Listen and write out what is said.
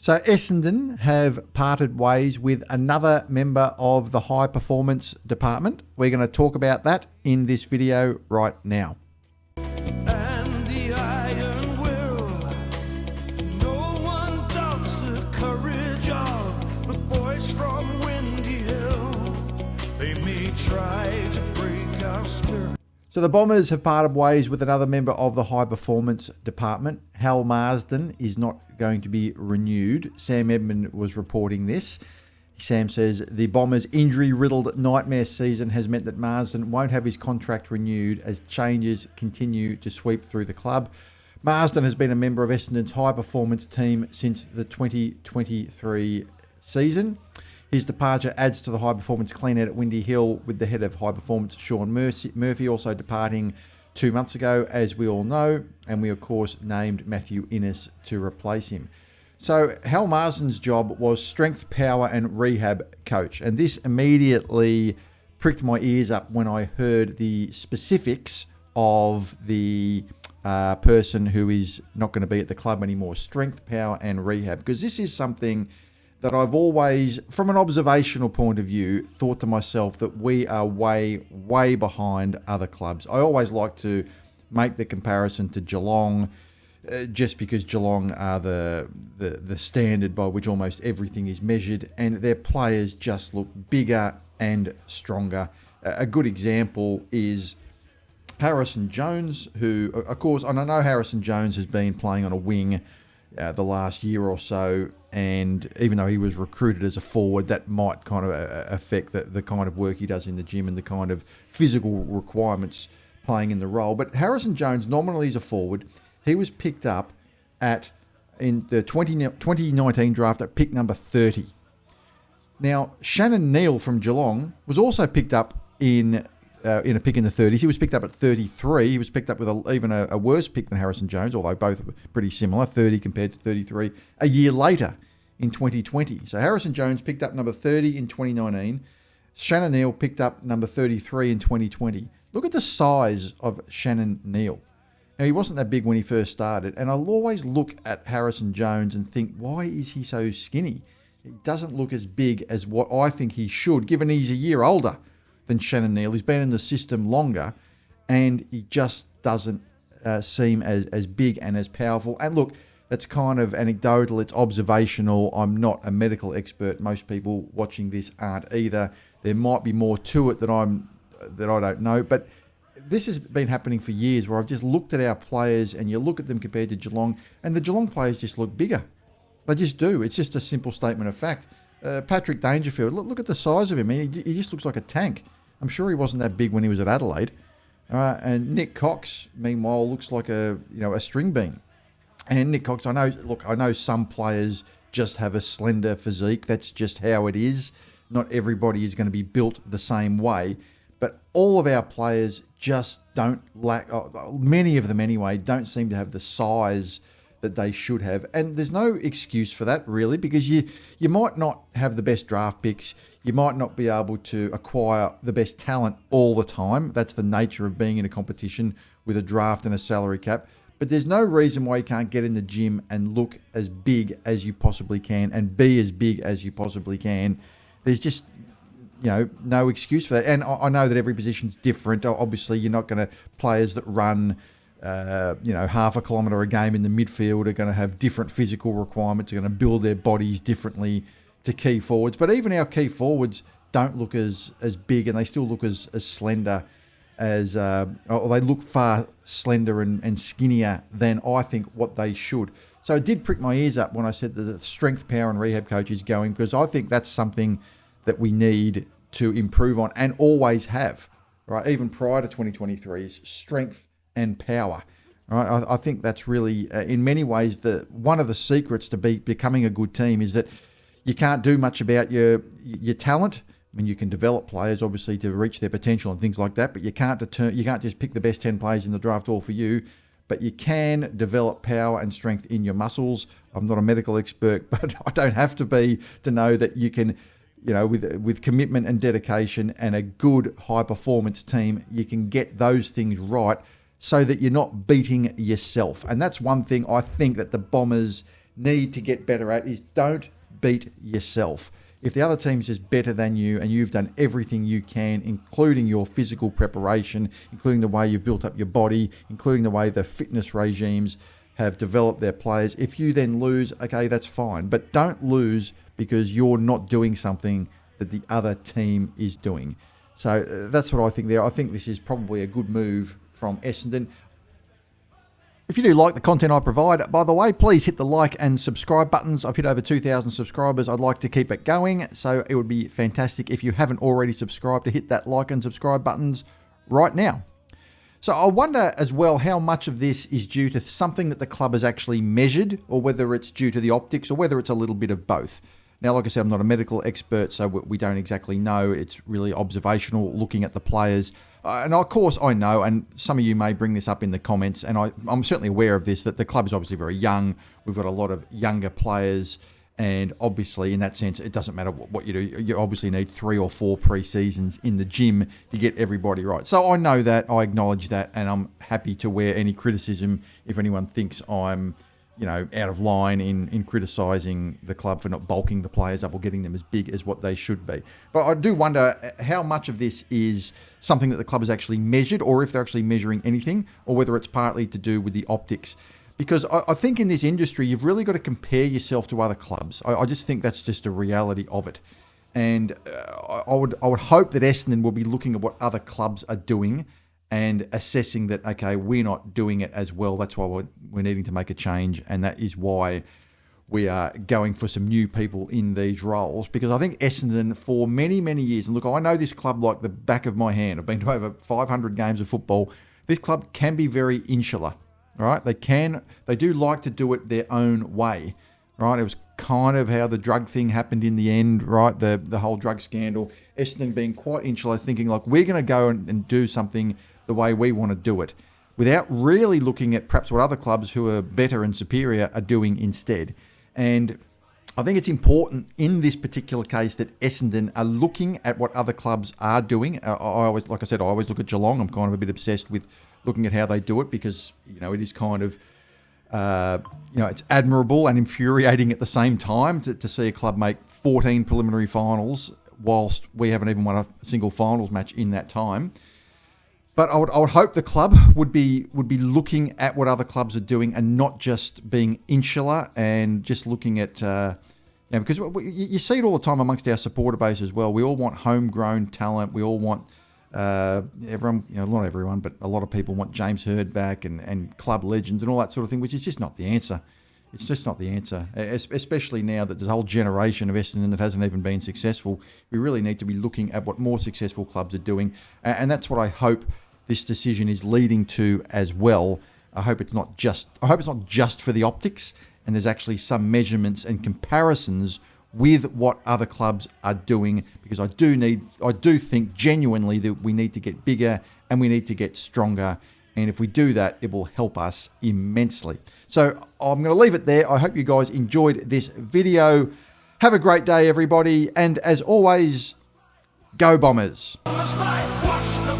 So Essendon have parted ways with another member of the high performance department. We're going to talk about that in this video right now. And the iron will, no one doubts the courage of the boys from Windy Hill. They may try to break our spirit. So the Bombers have parted ways with another member of the high performance department. Hal Marsden is not going to be renewed. Sam Edmund was reporting this. Sam says the Bombers' injury-riddled nightmare season has meant that Marsden won't have his contract renewed as changes continue to sweep through the club. Marsden has been a member of Essendon's high-performance team since the 2023 season. His departure adds to the high-performance clean-out at Windy Hill, with the head of high-performance, Sean Murphy, also departing 2 months ago, as we all know, and we, of course, named Matthew Innes to replace him. So Hal Marsden's job was strength, power and rehab coach, and this immediately pricked my ears up when I heard the specifics of the person who is not going to be at the club anymore, strength, power and rehab, because this is something that I've always, from an observational point of view, thought to myself that we are way, way behind other clubs. I always like to make the comparison to Geelong, just because Geelong are the standard by which almost everything is measured, and their players just look bigger and stronger. A good example is Harrison Jones, who, of course, and I know Harrison Jones has been playing on a wing the last year or so, and even though he was recruited as a forward, that might kind of affect the kind of work he does in the gym and the kind of physical requirements playing in the role. But Harrison Jones nominally is a forward. He was picked up in the 2019 draft at pick number 30. Now, Shannon Neal from Geelong was also picked up in a pick in the 30s. He was picked up at 33. He was picked up with even a worse pick than Harrison Jones, although both were pretty similar, 30 compared to 33, a year later in 2020. So Harrison Jones picked up number 30 in 2019. Shannon Neal picked up number 33 in 2020. Look at the size of Shannon Neal. Now, he wasn't that big when he first started, and I'll always look at Harrison Jones and think, why is he so skinny? He doesn't look as big as what I think he should, given he's a year older than Shannon Neal. He's been in the system longer, and he just doesn't seem as big and as powerful. And look, that's kind of anecdotal, it's observational. I'm not a medical expert. Most people watching this aren't either. There might be more to it that I don't know, but this has been happening for years, where I've just looked at our players, and you look at them compared to Geelong, and the Geelong players just look bigger. They just do. It's just a simple statement of fact. Patrick Dangerfield, look at the size of him. I mean, he just looks like a tank. I'm sure he wasn't that big when he was at Adelaide. And Nick Cox, meanwhile, looks like a string bean. And Nick Cox, I know some players just have a slender physique. That's just how it is. Not everybody is going to be built the same way. But all of our players just don't lack, many of them anyway, don't seem to have the size that they should have. And there's no excuse for that, really, because you might not have the best draft picks. You might not be able to acquire the best talent all the time. That's the nature of being in a competition with a draft and a salary cap. But there's no reason why you can't get in the gym and look as big as you possibly can and be as big as you possibly can. There's just, no excuse for that. And I know that every position's different. Obviously, you're not going to, players that run, half a kilometre a game in the midfield are going to have different physical requirements, are going to build their bodies differently to key forwards. But even our key forwards don't look as big, and they still look as slender as, or they look far slender and skinnier than I think what they should. So it did prick my ears up when I said that the strength, power and rehab coach is going, because I think that's something that we need to improve on and always have, right? Even prior to 2023 is strength and power. Right? I think that's really, in many ways, one of the secrets to becoming a good team is that you can't do much about your talent. I mean, you can develop players, obviously, to reach their potential and things like that, but you can't just pick the best 10 players in the draft all for you, but you can develop power and strength in your muscles. I'm not a medical expert, but I don't have to be to know that you can, with commitment and dedication and a good high-performance team, you can get those things right so that you're not beating yourself. And that's one thing I think that the Bombers need to get better at is don't beat yourself. If the other team's just better than you and you've done everything you can, including your physical preparation, including the way you've built up your body, including the way the fitness regimes have developed their players, if you then lose, okay, that's fine. But don't lose because you're not doing something that the other team is doing. So that's what I think there. I think this is probably a good move from Essendon. If you do like the content I provide, by the way, please hit the like and subscribe buttons. I've hit over 2,000 subscribers. I'd like to keep it going, so it would be fantastic if you haven't already subscribed to hit that like and subscribe buttons right now. So I wonder as well how much of this is due to something that the club has actually measured, or whether it's due to the optics, or whether it's a little bit of both. Now, like I said, I'm not a medical expert, so we don't exactly know. It's really observational, looking at the players. And of course, I know, and some of you may bring this up in the comments, and I'm certainly aware of this, that the club is obviously very young. We've got a lot of younger players, and obviously, in that sense, it doesn't matter what you do. You obviously need 3 or 4 pre-seasons in the gym to get everybody right. So I know that, I acknowledge that, and I'm happy to wear any criticism if anyone thinks I'm out of line in criticising the club for not bulking the players up or getting them as big as what they should be. But I do wonder how much of this is something that the club has actually measured, or if they're actually measuring anything, or whether it's partly to do with the optics. Because I think in this industry, you've really got to compare yourself to other clubs. I just think that's just a reality of it. And I would hope that Essendon will be looking at what other clubs are doing and assessing that, okay, we're not doing it as well. That's why we're needing to make a change. And that is why we are going for some new people in these roles. Because I think Essendon, for many, many years, and look, I know this club like the back of my hand. I've been to over 500 games of football. This club can be very insular, right? They do like to do it their own way, right? It was kind of how the drug thing happened in the end, right? The whole drug scandal. Essendon being quite insular, thinking like, we're going to go and do something the way we want to do it, without really looking at perhaps what other clubs who are better and superior are doing instead. And I think it's important in this particular case that Essendon are looking at what other clubs are doing. I always look at Geelong. I'm kind of a bit obsessed with looking at how they do it, because it is kind of it's admirable and infuriating at the same time to see a club make 14 preliminary finals whilst we haven't even won a single finals match in that time. But I would hope the club would be looking at what other clubs are doing and not just being insular and just looking at, because you see it all the time amongst our supporter base as well. We all want homegrown talent. We all want everyone, not everyone, but a lot of people want James Hird back and club legends and all that sort of thing, which is just not the answer. It's just not the answer, especially now that there's a whole generation of Essendon that hasn't even been successful. We really need to be looking at what more successful clubs are doing, and that's what I hope this decision is leading to as well. I hope it's not just for the optics, and there's actually some measurements and comparisons with what other clubs are doing, because I do think genuinely that we need to get bigger and we need to get stronger. And if we do that, it will help us immensely. So I'm going to leave it there. I hope you guys enjoyed this video. Have a great day, everybody. And as always, go Bombers. Watch the